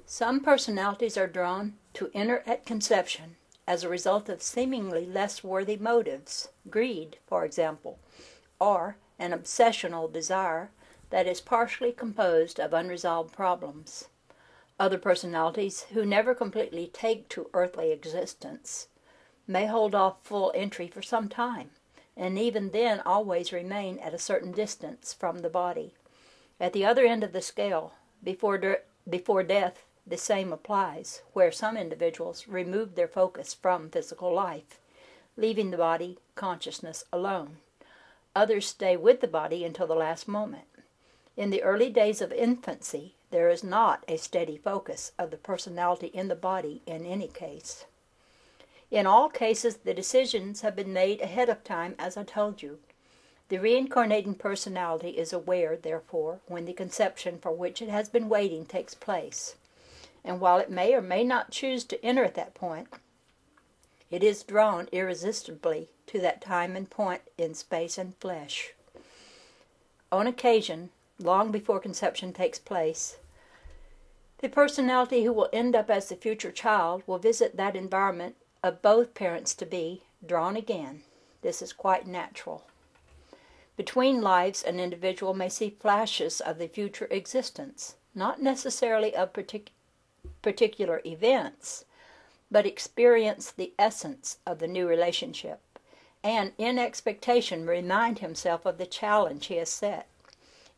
Some personalities are drawn to enter at conception as a result of seemingly less worthy motives, greed, for example, or an obsessional desire that is partially composed of unresolved problems. Other personalities, who never completely take to earthly existence, may hold off full entry for some time, and even then always remain at a certain distance from the body. At the other end of the scale, before death, the same applies, where some individuals remove their focus from physical life, leaving the body consciousness alone. Others stay with the body until the last moment. In the early days of infancy, there is not a steady focus of the personality in the body in any case. In all cases, the decisions have been made ahead of time, as I told you. The reincarnating personality is aware, therefore, when the conception for which it has been waiting takes place. And while it may or may not choose to enter at that point, it is drawn irresistibly to that time and point in space and flesh. On occasion, long before conception takes place, the personality who will end up as the future child will visit that environment of both parents-to-be, drawn again. This is quite natural. Between lives, an individual may see flashes of the future existence, not necessarily of particular events, but experience the essence of the new relationship, and in expectation remind himself of the challenge he has set.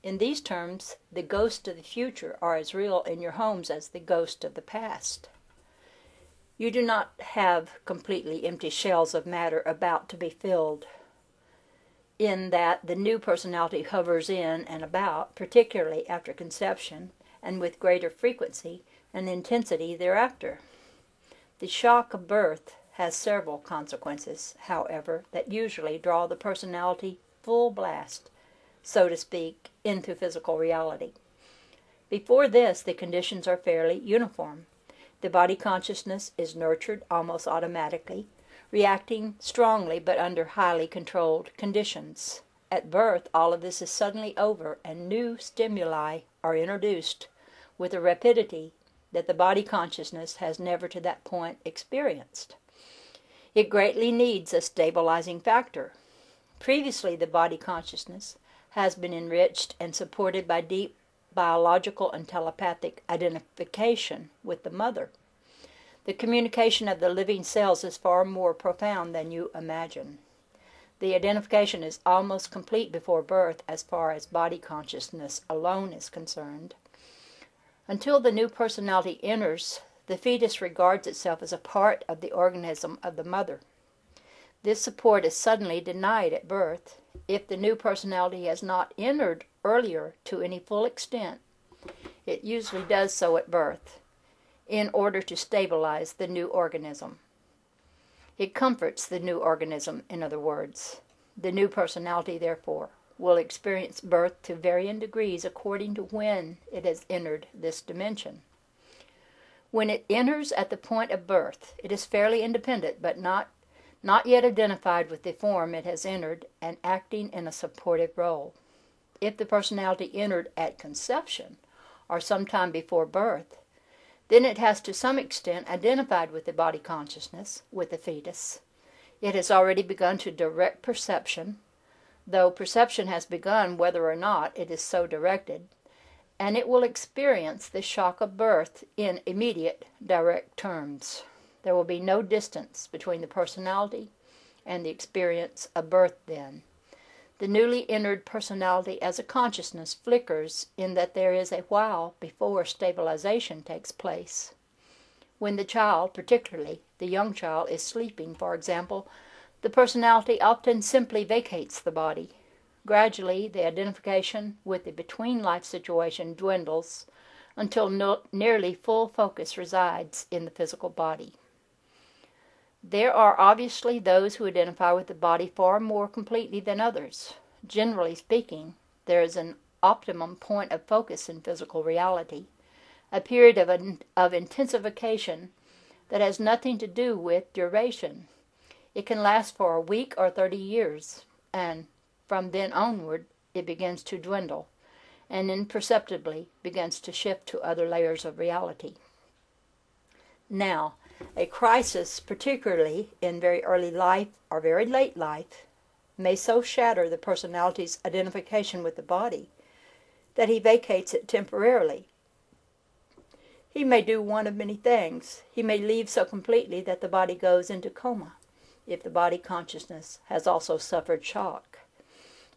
In these terms, the ghosts of the future are as real in your homes as the ghost of the past. You do not have completely empty shells of matter about to be filled, in that the new personality hovers in and about, particularly after conception, and with greater frequency and intensity thereafter. The shock of birth has several consequences, however, that usually draw the personality full blast, so to speak, into physical reality. Before this, the conditions are fairly uniform. The body consciousness is nurtured almost automatically, reacting strongly but under highly controlled conditions. At birth, all of this is suddenly over, and new stimuli are introduced with a rapidity that the body consciousness has never to that point experienced. It greatly needs a stabilizing factor. Previously, the body consciousness has been enriched and supported by deep biological and telepathic identification with the mother. The communication of the living cells is far more profound than you imagine. The identification is almost complete before birth as far as body consciousness alone is concerned. Until the new personality enters, the fetus regards itself as a part of the organism of the mother. This support is suddenly denied at birth. If the new personality has not entered earlier to any full extent, it usually does so at birth, in order to stabilize the new organism. It comforts the new organism, in other words. The new personality, therefore, will experience birth to varying degrees according to when it has entered this dimension. When it enters at the point of birth, it is fairly independent, but not yet identified with the form it has entered and acting in a supportive role. If the personality entered at conception, or sometime before birth, then it has to some extent identified with the body consciousness, with the fetus. It has already begun to direct perception, though perception has begun whether or not it is so directed, and it will experience the shock of birth in immediate, direct terms. There will be no distance between the personality and the experience of birth then. The newly entered personality as a consciousness flickers in that there is a while before stabilization takes place. When the child, particularly the young child, is sleeping, for example, the personality often simply vacates the body. Gradually, the identification with the between-life situation dwindles until nearly full focus resides in the physical body. There are obviously those who identify with the body far more completely than others. Generally speaking, there is an optimum point of focus in physical reality, a period of intensification that has nothing to do with duration. It can last for a week or 30 years, and from then onward it begins to dwindle, and imperceptibly begins to shift to other layers of reality. Now, a crisis, particularly in very early life or very late life, may so shatter the personality's identification with the body that he vacates it temporarily. He may do one of many things. He may leave so completely that the body goes into coma, if the body consciousness has also suffered shock.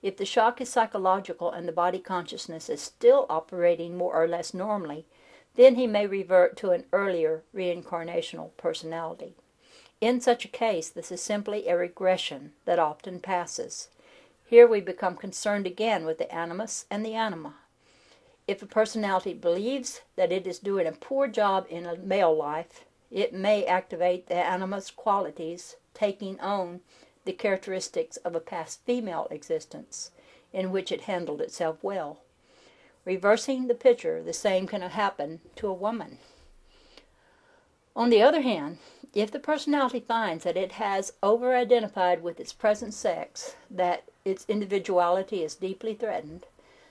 If the shock is psychological and the body consciousness is still operating more or less normally, then he may revert to an earlier reincarnational personality. In such a case, this is simply a regression that often passes. Here we become concerned again with the animus and the anima. If a personality believes that it is doing a poor job in a male life, it may activate the animus qualities, taking on the characteristics of a past female existence, in which it handled itself well. Reversing the picture, the same can happen to a woman. On the other hand, if the personality finds that it has over-identified with its present sex, that its individuality is deeply threatened,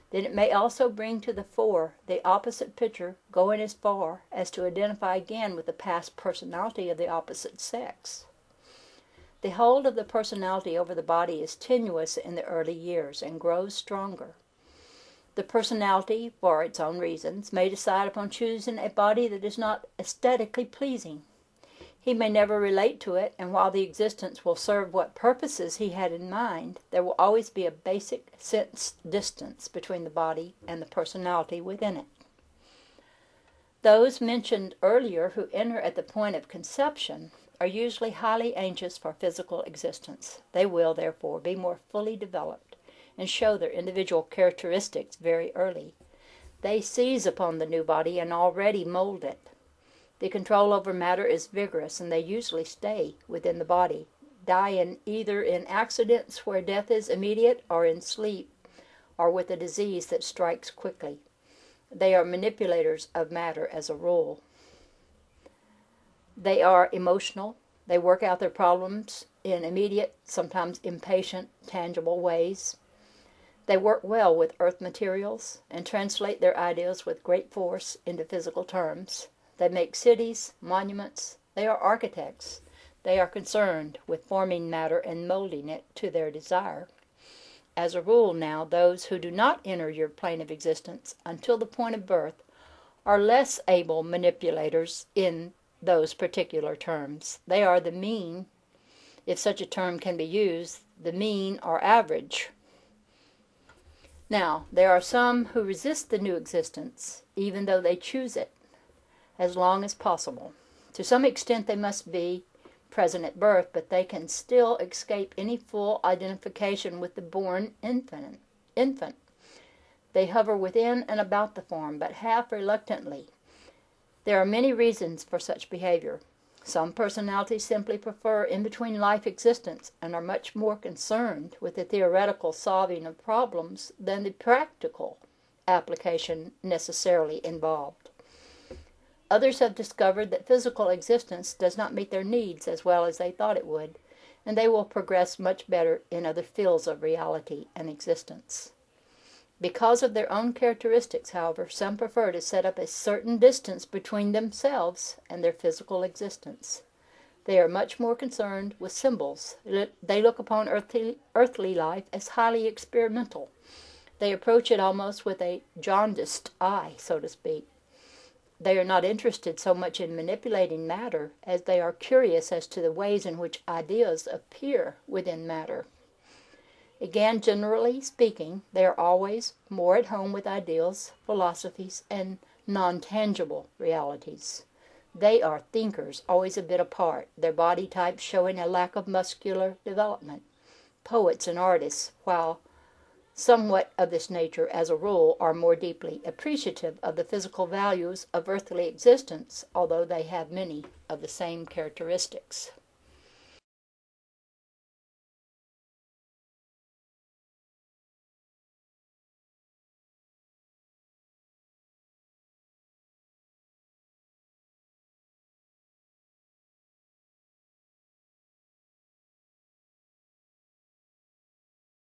then it may also bring to the fore the opposite picture, going as far as to identify again with the past personality of the opposite sex. The hold of the personality over the body is tenuous in the early years and grows stronger. The personality, for its own reasons, may decide upon choosing a body that is not aesthetically pleasing. He may never relate to it, and while the existence will serve what purposes he had in mind, there will always be a basic sense distance between the body and the personality within it. Those mentioned earlier who enter at the point of conception are usually highly anxious for physical existence. They will, therefore, be more fully developed and show their individual characteristics very early. They seize upon the new body and already mold it. The control over matter is vigorous, and they usually stay within the body, dying either in accidents where death is immediate, or in sleep, or with a disease that strikes quickly. They are manipulators of matter as a rule. They are emotional. They work out their problems in immediate, sometimes impatient, tangible ways. They work well with earth materials and translate their ideas with great force into physical terms. They make cities, monuments. They are architects. They are concerned with forming matter and molding it to their desire. As a rule now, those who do not enter your plane of existence until the point of birth are less able manipulators in those particular terms. They are the mean, if such a term can be used, the mean or average. Now, there are some who resist the new existence, even though they choose it, as long as possible. To some extent they must be present at birth, but they can still escape any full identification with the born infant. They hover within and about the form, but half reluctantly. There are many reasons for such behavior. Some personalities simply prefer in-between life existence and are much more concerned with the theoretical solving of problems than the practical application necessarily involved. Others have discovered that physical existence does not meet their needs as well as they thought it would, and they will progress much better in other fields of reality and existence. Because of their own characteristics, however, some prefer to set up a certain distance between themselves and their physical existence. They are much more concerned with symbols. They look upon earthly life as highly experimental. They approach it almost with a jaundiced eye, so to speak. They are not interested so much in manipulating matter as they are curious as to the ways in which ideas appear within matter. Again, generally speaking, they are always more at home with ideals, philosophies, and non-tangible realities. They are thinkers, always a bit apart, their body types showing a lack of muscular development. Poets and artists, while somewhat of this nature as a rule, are more deeply appreciative of the physical values of earthly existence, although they have many of the same characteristics.